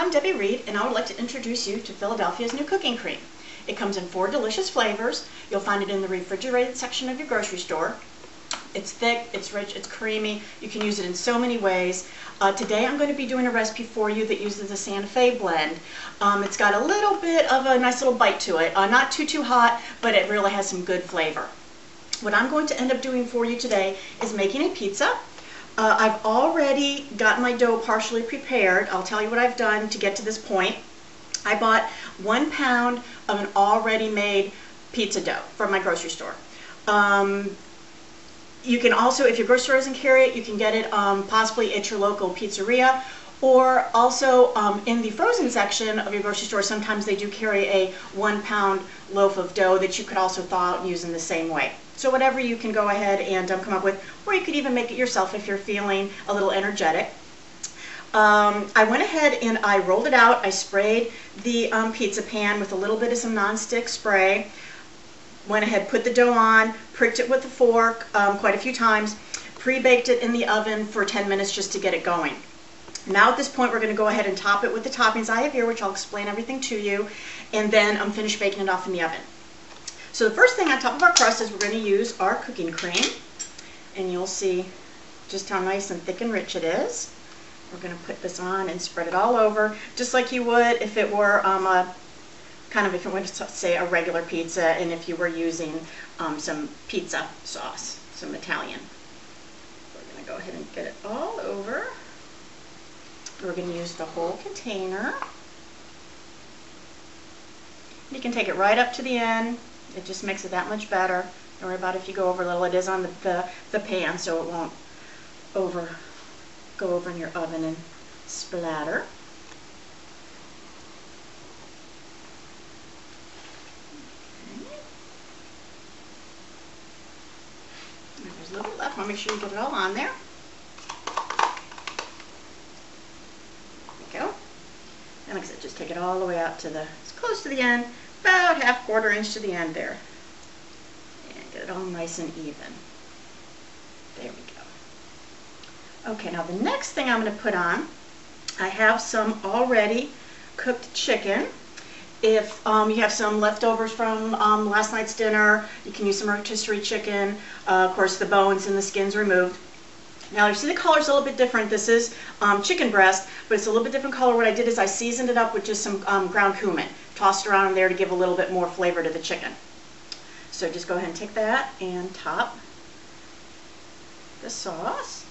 I'm Debbie Reed, and I would like to introduce you to Philadelphia's new cooking cream. It comes in 4 delicious flavors. You'll find it in the refrigerated section of your grocery store. It's thick, it's rich, it's creamy. You can use it in so many ways. Today I'm going to be doing a recipe for you that uses the Santa Fe blend. It's got a little bit of a nice little bite to it. Not too hot, but it really has some good flavor. What I'm going to end up doing for you today is making a pizza. I've already got my dough partially prepared. I'll tell you what I've done to get to this point. I bought 1 pound of an already made pizza dough from my grocery store. You can also, if your grocery store doesn't carry it, you can get it possibly at your local pizzeria, or also in the frozen section of your grocery store. Sometimes they do carry a 1 pound loaf of dough that you could also thaw out and use in the same way. So whatever you can go ahead and come up with, or you could even make it yourself if you're feeling a little energetic. I went ahead and I rolled it out. I sprayed the pizza pan with a little bit of some non-stick spray. Went ahead, put the dough on, pricked it with a fork quite a few times, pre-baked it in the oven for 10 minutes just to get it going. Now at this point we're going to go ahead and top it with the toppings I have here, which I'll explain everything to you, and then finish baking it off in the oven. So the first thing on top of our crust is we're going to use our cooking cream, and you'll see just how nice and thick and rich it is. We're going to put this on and spread it all over, just like you would if it were if it were, say, a regular pizza, and if you were using some pizza sauce, some Italian. We're going to go ahead and get it all over. We're going to use the whole container. You can take it right up to the end. It just makes it that much better. Don't worry about if you go over a little. It is on the pan, so it won't go over in your oven and splatter. There's a little bit left. I want to make sure you get it all on there. There we go. And like I said, just take it all the way out to as close to the end, about ½ inch to the end there. And get it all nice and even. There we go. Okay, now the next thing I'm going to put on, I have some already cooked chicken. If you have some leftovers from last night's dinner, you can use some rotisserie chicken. Of course, the bones and the skin's removed. Now, you see the color's a little bit different. This is chicken breast, but it's a little bit different color. What I did is I seasoned it up with just some ground cumin. Tossed around in there to give a little bit more flavor to the chicken. So just go ahead and take that and top the sauce.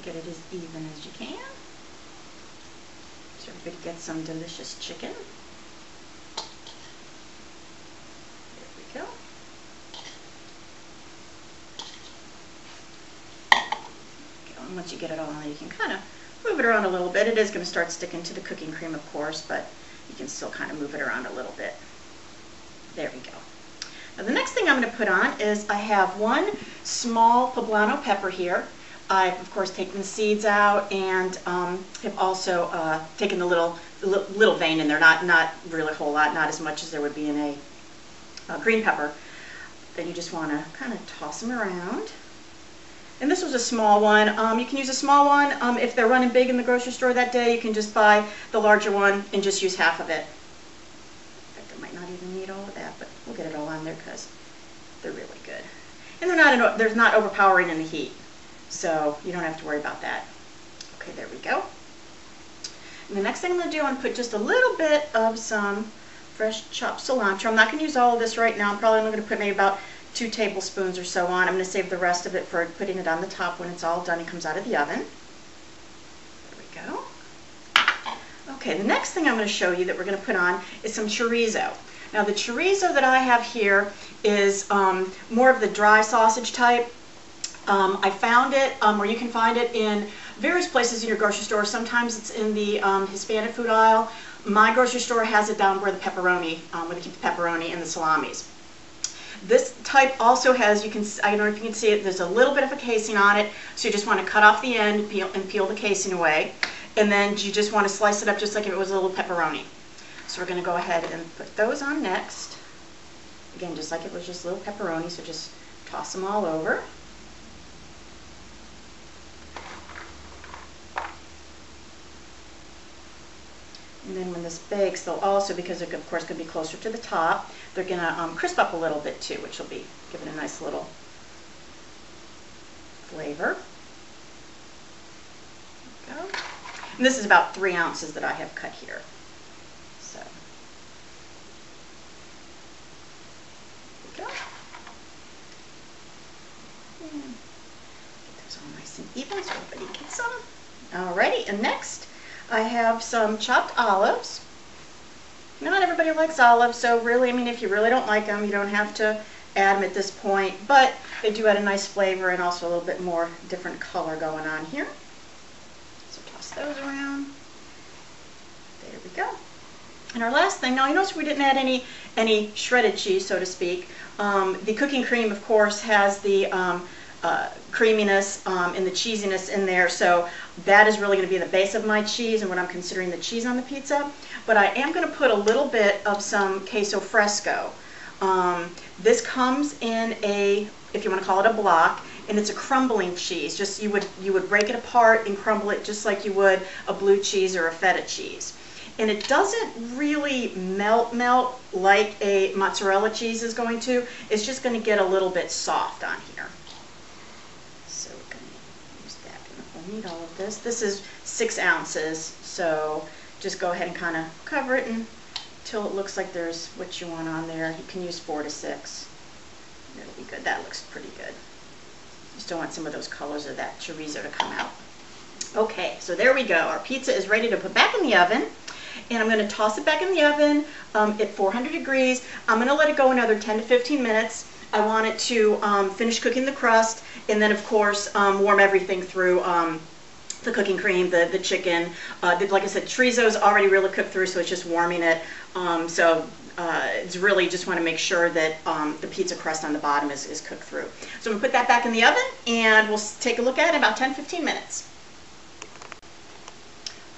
Get it as even as you can, so everybody gets some delicious chicken. There we go. And once you get it all on, you can kind of move it around a little bit. It is going to start sticking to the cooking cream, of course, but you can still kind of move it around a little bit. There we go. Now the next thing I'm going to put on is I have 1 small poblano pepper here. I've, of course, taken the seeds out, and have also taken the little vein in there, not really a whole lot, not as much as there would be in a green pepper. Then you just want to kind of toss them around. And this was a small one. You can use a small one. If they're running big in the grocery store that day, you can just buy the larger one and just use half of it. In fact, I might not even need all of that, but we'll get it all on there because they're really good. And they're not overpowering in the heat. So you don't have to worry about that. Okay, there we go. And the next thing I'm going to do, I'm going to put just a little bit of some fresh chopped cilantro. I'm not going to use all of this right now. I'm probably only going to put maybe about 2 tablespoons or so on. I'm going to save the rest of it for putting it on the top when it's all done and comes out of the oven. There we go. Okay, the next thing I'm going to show you that we're going to put on is some chorizo. Now the chorizo that I have here is more of the dry sausage type. I found it, or you can find it in various places in your grocery store. Sometimes it's in the Hispanic food aisle. My grocery store has it down where the pepperoni, where they keep the pepperoni and the salamis. This type also has, I don't know if you can see it, there's a little bit of a casing on it, so you just want to cut off the end and peel the casing away. And then you just want to slice it up just like if it was a little pepperoni. So we're going to go ahead and put those on next. Again, just like it was just little pepperoni, so just toss them all over. And then when this bakes, they'll also, because they're of course going to be closer to the top, they're going to crisp up a little bit too, which will be giving a nice little flavor. There we go. And this is about 3 ounces that I have cut here. So, there we go. And get those all nice and even so everybody gets some. Alrighty, and next I have some chopped olives. Not everybody likes olives, so really, I mean, if you really don't like them, you don't have to add them at this point, but they do add a nice flavor and also a little bit more different color going on here. So toss those around. There we go. And our last thing, now you notice we didn't add any shredded cheese, so to speak. The cooking cream, of course, has the creaminess and the cheesiness in there, so that is really going to be the base of my cheese and what I'm considering the cheese on the pizza. But I am going to put a little bit of some queso fresco. This comes in a, if you want to call it a block, and it's a crumbling cheese. Just you would break it apart and crumble it just like you would a blue cheese or a feta cheese. And it doesn't really melt like a mozzarella cheese is going to. It's just going to get a little bit soft on here. So we're going to use that. We'll need all of this. This is 6 ounces, so just go ahead and kind of cover it until it looks like there's what you want on there. You can use 4 to 6. That'll be good. That looks pretty good. You still want some of those colors of that chorizo to come out. Okay, so there we go. Our pizza is ready to put back in the oven. And I'm going to toss it back in the oven at 400 degrees. I'm going to let it go another 10 to 15 minutes. I want it to finish cooking the crust, and then of course warm everything through the cooking cream, the chicken. Like I said, chorizo is already really cooked through, so it's just warming it. It's really just want to make sure that the pizza crust on the bottom is cooked through. So I'm going to put that back in the oven, and we'll take a look at it in about 10-15 minutes.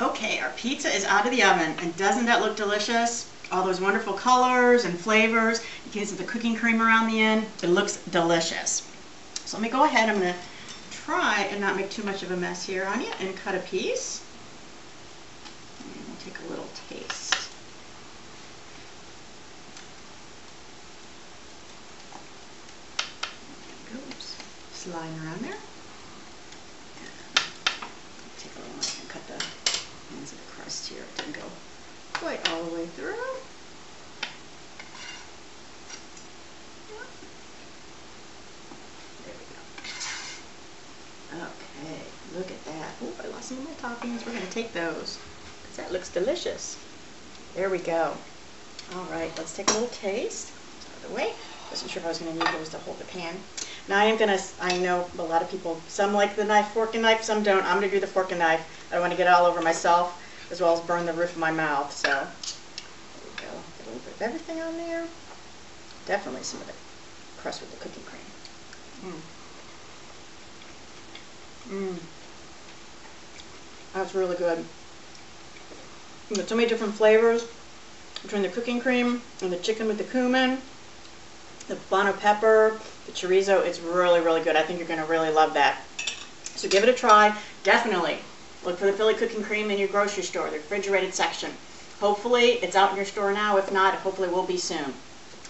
Okay, our pizza is out of the oven, and doesn't that look delicious? All those wonderful colors and flavors. You can see the cooking cream around the end. It looks delicious. So let me go ahead. I'm going to try and not make too much of a mess here on you and cut a piece. And we'll take a little taste. There it goes. Sliding around there. Take a little knife and cut the ends of the crust here. It didn't go quite all the way through. There we go. Okay, look at that. Oh, I lost some of my toppings. We're going to take those because that looks delicious. There we go. All right, let's take a little taste. Out of the way. Wasn't sure if I was going to need those to hold the pan. Now I know a lot of people, some like the knife, fork and knife, some don't. I'm going to do the fork and knife. I don't want to get it all over myself as well as burn the roof of my mouth. So there we go. Get a little bit of everything on there. Definitely some of the crust with the cooking cream. That's really good. You got so many different flavors between the cooking cream and the chicken with the cumin, the poblano pepper, the chorizo. It's really, really good. I think you're going to really love that. So give it a try. Definitely look for the Philly cooking cream in your grocery store, the refrigerated section. Hopefully it's out in your store now. If not, hopefully it will be soon.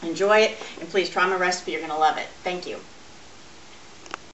Enjoy it, and please try my recipe. You're going to love it. Thank you.